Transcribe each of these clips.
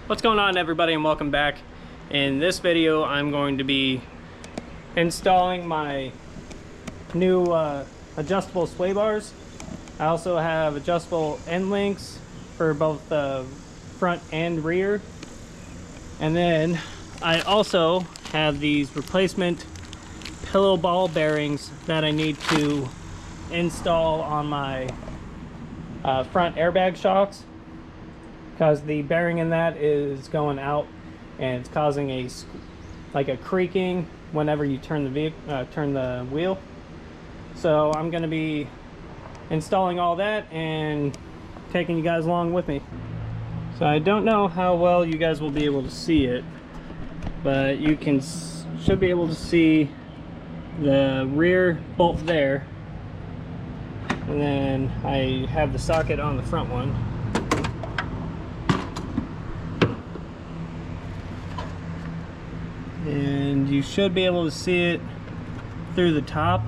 What's going on, everybody, and welcome back. In this video I'm going to be installing my new adjustable sway bars. I also have adjustable end links for both the front and rear, and then I also have these replacement pillow ball bearings that I need to install on my front airbag shocks, because the bearing in that is going out and it's causing a creaking whenever you turn the wheel. So I'm going to be installing all that and taking you guys along with me. So I don't know how well you guys will be able to see it, but you should be able to see the rear bolt there, and then I have the socket on the front one. And you should be able to see it through the top.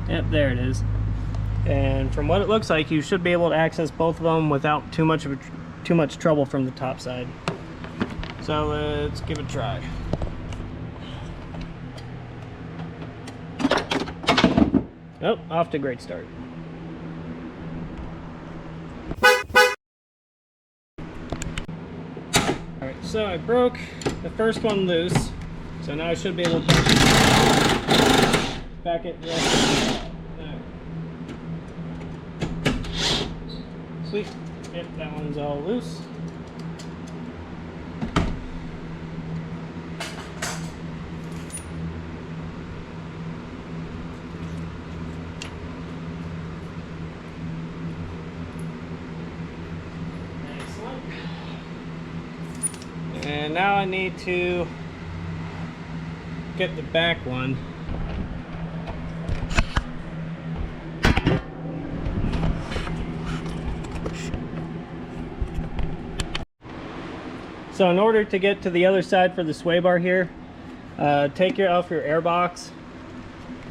Yep, there it is. And from what it looks like, you should be able to access both of them without too much trouble from the top side. So let's give it a try. Oh, off to a great start. Alright, so I broke the first one loose, so now I should be able to back it right. Sweet. Yep, that one's all loose. And now I need to get the back one. So in order to get to the other side for the sway bar here, take off your air box,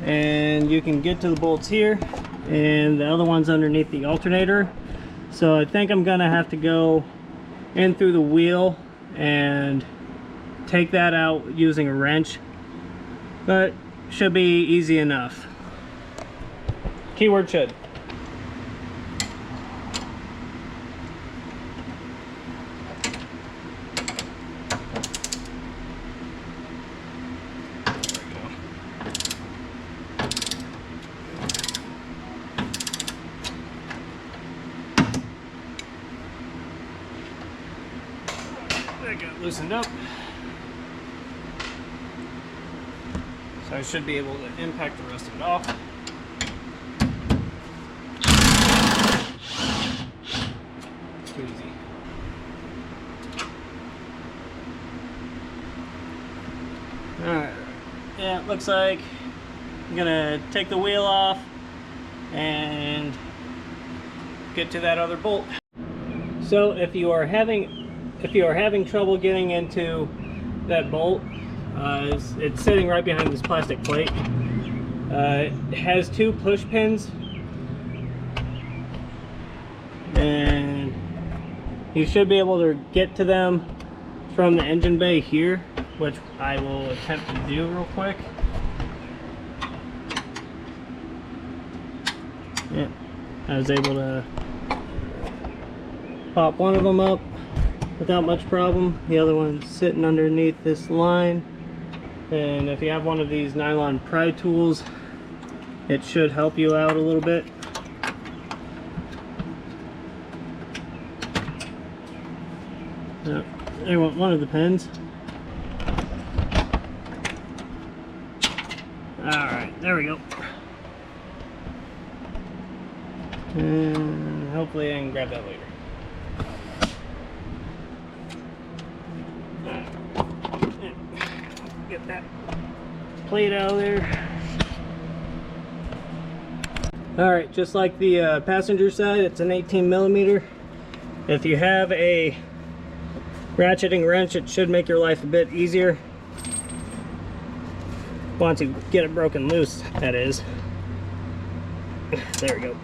and you can get to the bolts here, and the other one's underneath the alternator. So I think I'm gonna have to go in through the wheel and take that out using a wrench, but should be easy enough. Keyword should. I got loosened up, so I should be able to impact the rest of it off. Too easy. Alright, yeah, it looks like I'm gonna take the wheel off and get to that other bolt. So if you are having trouble getting into that bolt, it's sitting right behind this plastic plate. It has two push pins, and you should be able to get to them from the engine bay here, which I will attempt to do real quick. Yeah, I was able to pop one of them up without much problem. The other one's sitting underneath this line, and if you have one of these nylon pry tools, it should help you out a little bit. I want one of the pins. Alright, there we go. And hopefully I can grab that later. Get that plate out of there. Alright, just like the passenger side, it's an 18mm. If you have a ratcheting wrench, it should make your life a bit easier. Once you get it broken loose, that is. There we go.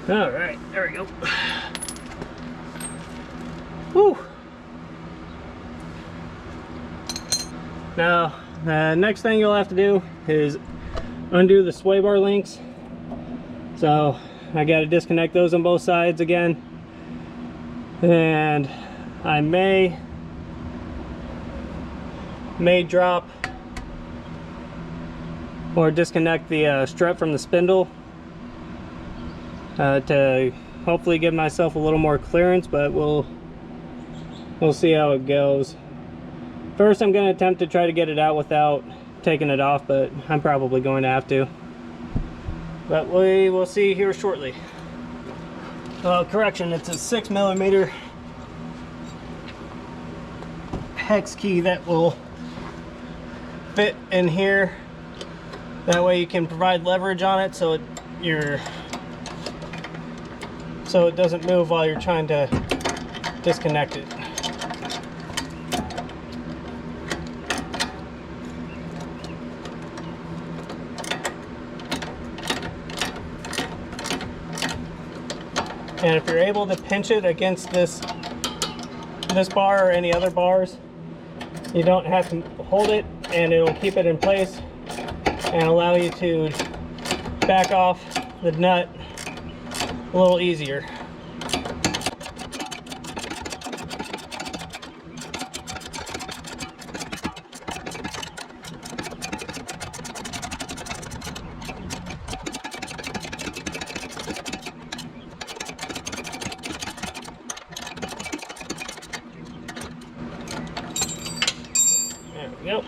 All right, there we go. Woo! Now, the next thing you'll have to do is undo the sway bar links. So I got to disconnect those on both sides again, and I may drop or disconnect the strut from the spindle to hopefully give myself a little more clearance, but we'll see how it goes. First, I'm going to attempt to try to get it out without taking it off, but I'm probably going to have to. But we will see here shortly. Correction, it's a 6mm hex key that will fit in here. That way you can provide leverage on it so it doesn't move while you're trying to disconnect it. And if you're able to pinch it against this bar or any other bars, you don't have to hold it, and it will keep it in place and allow you to back off the nut a little easier. There we go.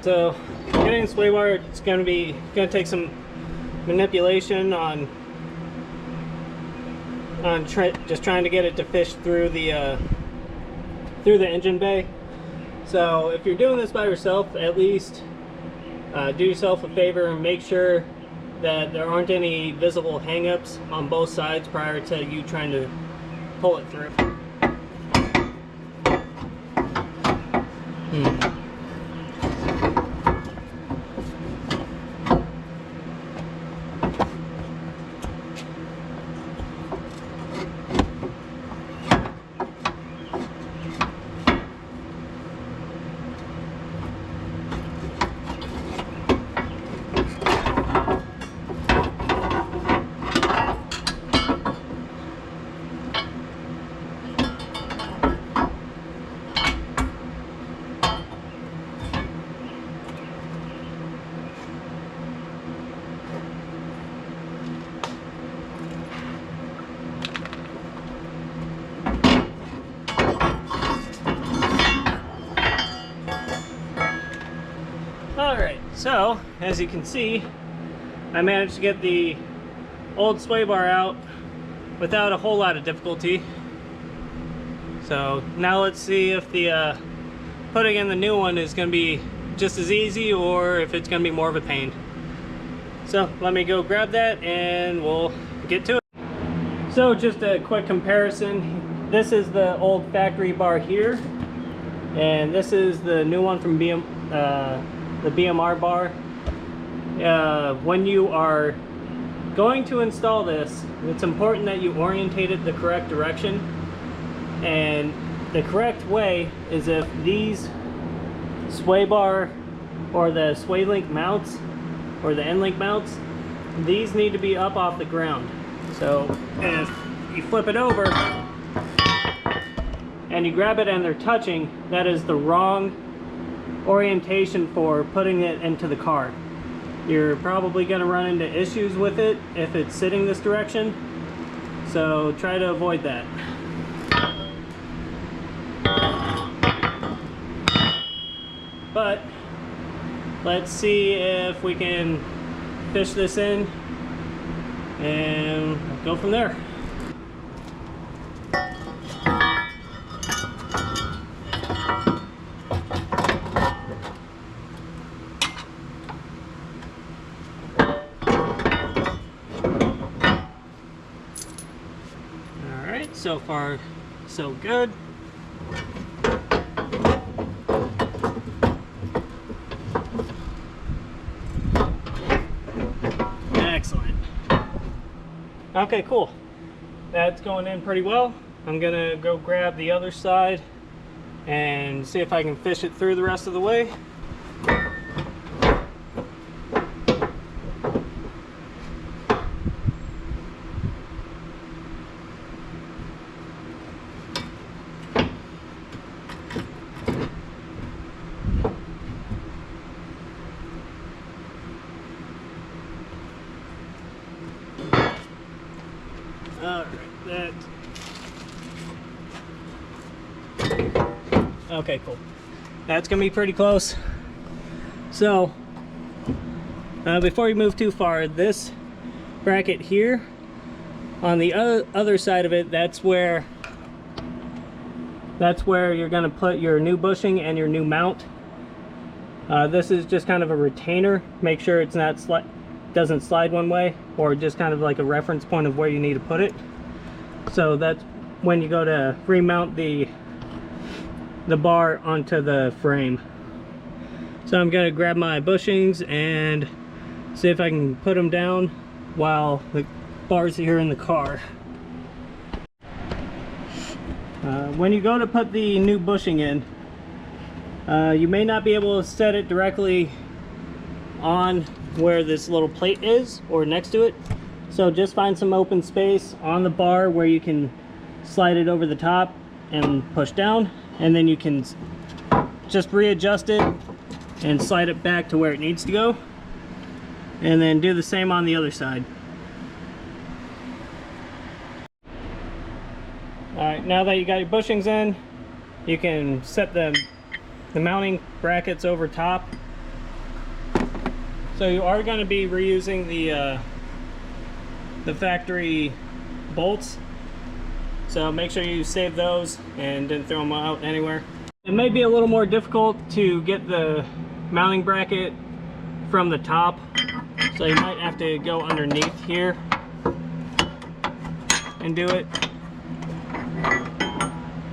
So getting the sway bar, it's going to take some manipulation on just trying to get it to fish through the engine bay. So if you're doing this by yourself, at least do yourself a favor and make sure that there aren't any visible hang-ups on both sides prior to you trying to pull it through. Alright, so as you can see, I managed to get the old sway bar out without a whole lot of difficulty. So now let's see if the putting in the new one is going to be just as easy or if it's going to be more of a pain. So let me go grab that and we'll get to it. So just a quick comparison. This is the old factory bar here, and this is the new one from the BMR bar. When you are going to install this, it's important that you orientate it the correct direction, and the correct way is if these sway bar or the sway link mounts or the end link mounts, these need to be up off the ground. So if you flip it over and you grab it and they're touching, that is the wrong orientation for putting it into the car. You're probably going to run into issues with it if it's sitting this direction, so try to avoid that. But let's see if we can fish this in and go from there. So far, so good. Okay, cool. That's going in pretty well. I'm gonna go grab the other side and see if I can fish it through the rest of the way. Okay, cool. That's gonna be pretty close. So, before you move too far, this bracket here, on the other side of it, that's where you're gonna put your new bushing and your new mount. This is just kind of a retainer. Make sure it's not doesn't slide one way, or just kind of like a reference point of where you need to put it. So that's when you go to remount the bar onto the frame. So I'm gonna grab my bushings and see if I can put them down while the bar's here in the car. When you go to put the new bushing in, you may not be able to set it directly on where this little plate is or next to it. So just find some open space on the bar where you can slide it over the top and push down, and then you can just readjust it and slide it back to where it needs to go, and then do the same on the other side. Alright, now that you got your bushings in, you can set the mounting brackets over top. So you are going to be reusing the factory bolts, so make sure you save those and didn't throw them out anywhere. It may be a little more difficult to get the mounting bracket from the top, so you might have to go underneath here and do it.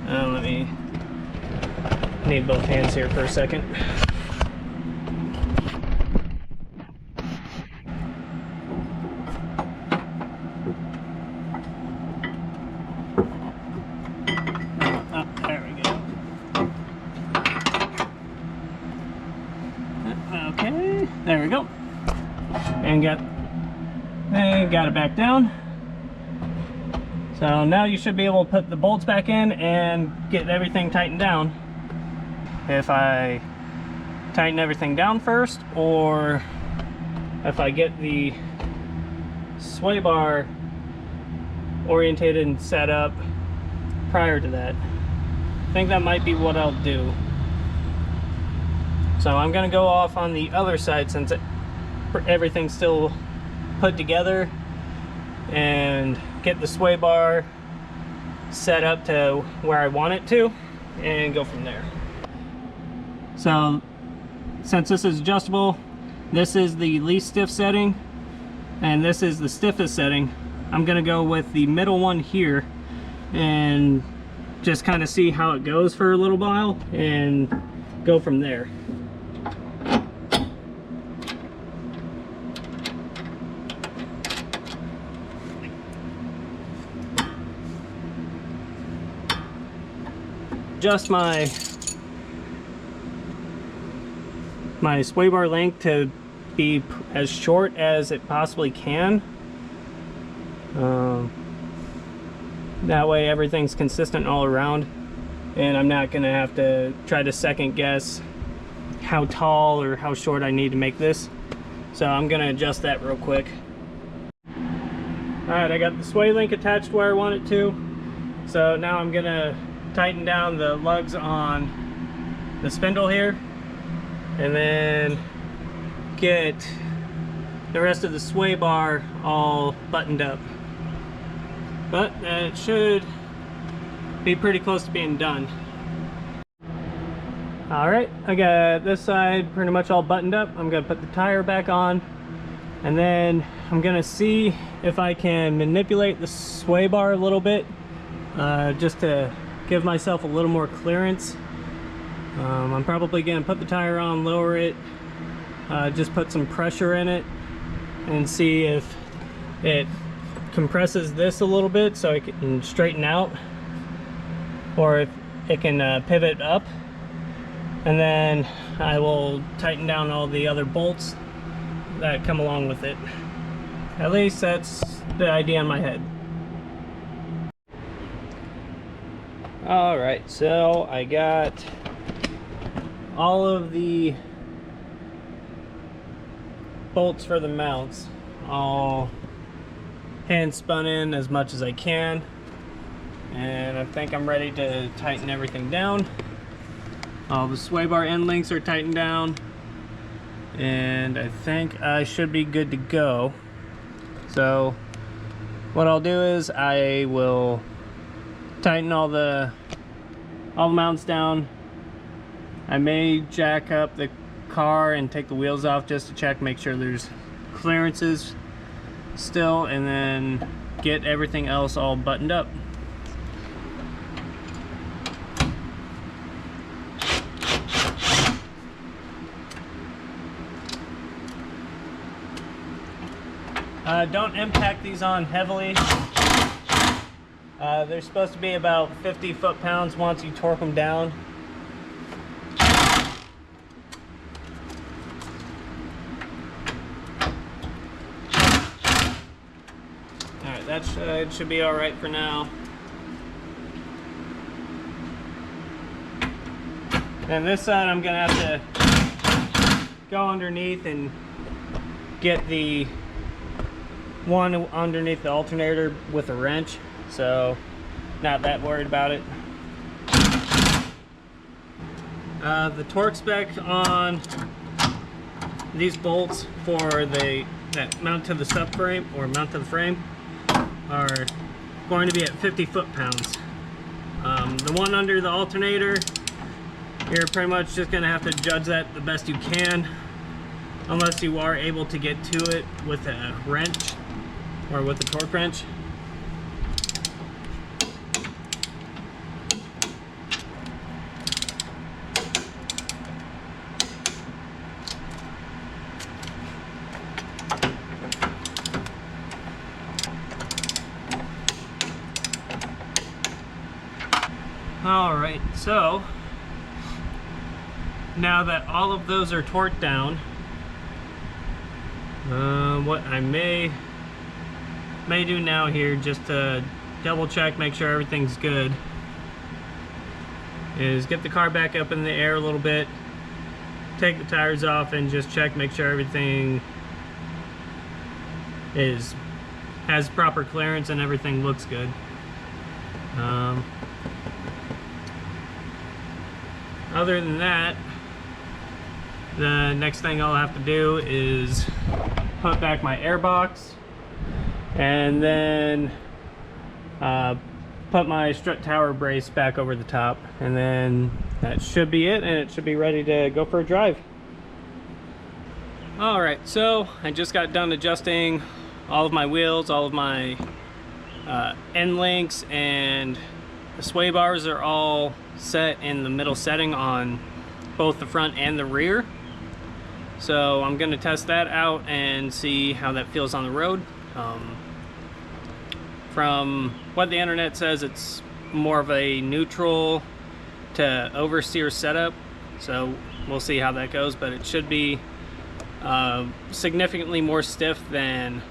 Let me need both hands here for a second. There we go. And got it back down. So now you should be able to put the bolts back in and get everything tightened down. If I tighten everything down first, or if I get the sway bar orientated and set up prior to that. I think that might be what I'll do. So I'm going to go off on the other side since everything's still put together, and get the sway bar set up to where I want it to, and go from there. So since this is adjustable, this is the least stiff setting and this is the stiffest setting. I'm going to go with the middle one here and just kind of see how it goes for a little while and go from there. Adjust my sway bar length to be as short as it possibly can. That way everything's consistent all around, and I'm not gonna have to try to second guess how tall or how short I need to make this. So I'm gonna adjust that real quick. Alright, I got the sway link attached where I want it to. So now I'm gonna tighten down the lugs on the spindle here, and then get the rest of the sway bar all buttoned up. But it should be pretty close to being done. Alright, I got this side pretty much all buttoned up. I'm gonna put the tire back on, and then I'm gonna see if I can manipulate the sway bar a little bit, just to give myself a little more clearance. I'm probably gonna put the tire on, lower it, just put some pressure in it and see if it compresses this a little bit so it can straighten out, or if it can pivot up, and then I will tighten down all the other bolts that come along with it. At least that's the idea in my head. Alright, so I got all of the bolts for the mounts all hand spun in as much as I can, and I think I'm ready to tighten everything down. All the sway bar end links are tightened down, and I think I should be good to go. So what I'll do is I will tighten all the mounts down. I may jack up the car and take the wheels off just to check, make sure there's clearances still, and then get everything else all buttoned up. Don't impact these on heavily. They're supposed to be about 50 foot-pounds once you torque them down. Alright, that should be alright for now. And this side I'm going to have to go underneath and get the one underneath the alternator with a wrench, so not that worried about it. The torque spec on these bolts for that mount to the subframe or mount to the frame are going to be at 50 foot-pounds. The one under the alternator, you're pretty much just going to have to judge that the best you can, unless you are able to get to it with a wrench or with a torque wrench. Alright, so now that all of those are torqued down, what I may do now here, just to double check, make sure everything's good, is get the car back up in the air a little bit, take the tires off, and just check, make sure everything has proper clearance and everything looks good. Other than that, the next thing I'll have to do is put back my air box, and then put my strut tower brace back over the top, and then that should be it, and it should be ready to go for a drive. Alright, so I just got done adjusting all of my wheels, all of my end links, and the sway bars are all set in the middle setting on both the front and the rear. So I'm going to test that out and see how that feels on the road. From what the internet says, it's more of a neutral to oversteer setup, so we'll see how that goes, but it should be significantly more stiff than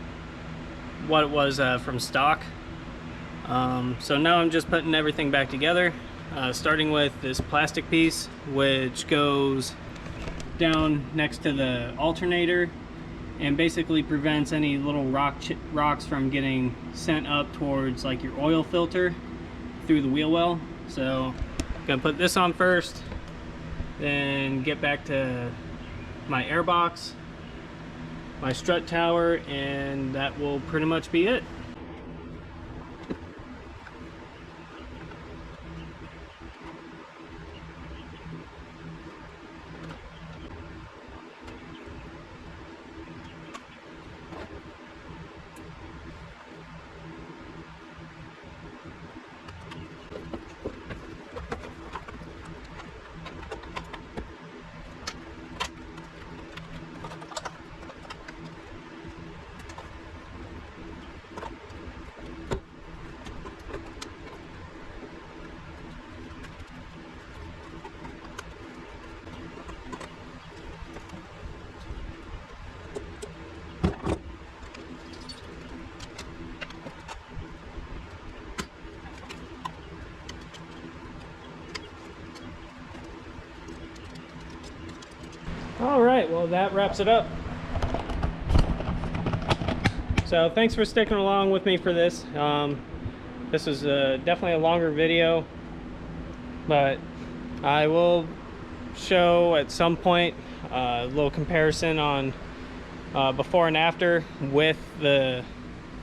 what it was from stock. So now I'm just putting everything back together, starting with this plastic piece which goes down next to the alternator and basically prevents any little rocks from getting sent up towards like your oil filter through the wheel well. So I'm gonna put this on first, then get back to my air box, my strut tower, and that will pretty much be it. right, well, that wraps it up. So thanks for sticking along with me for this. This was definitely a longer video, but I will show at some point a little comparison on before and after with the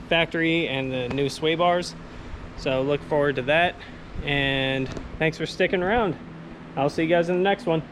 factory and the new sway bars. So look forward to that, and thanks for sticking around. I'll see you guys in the next one.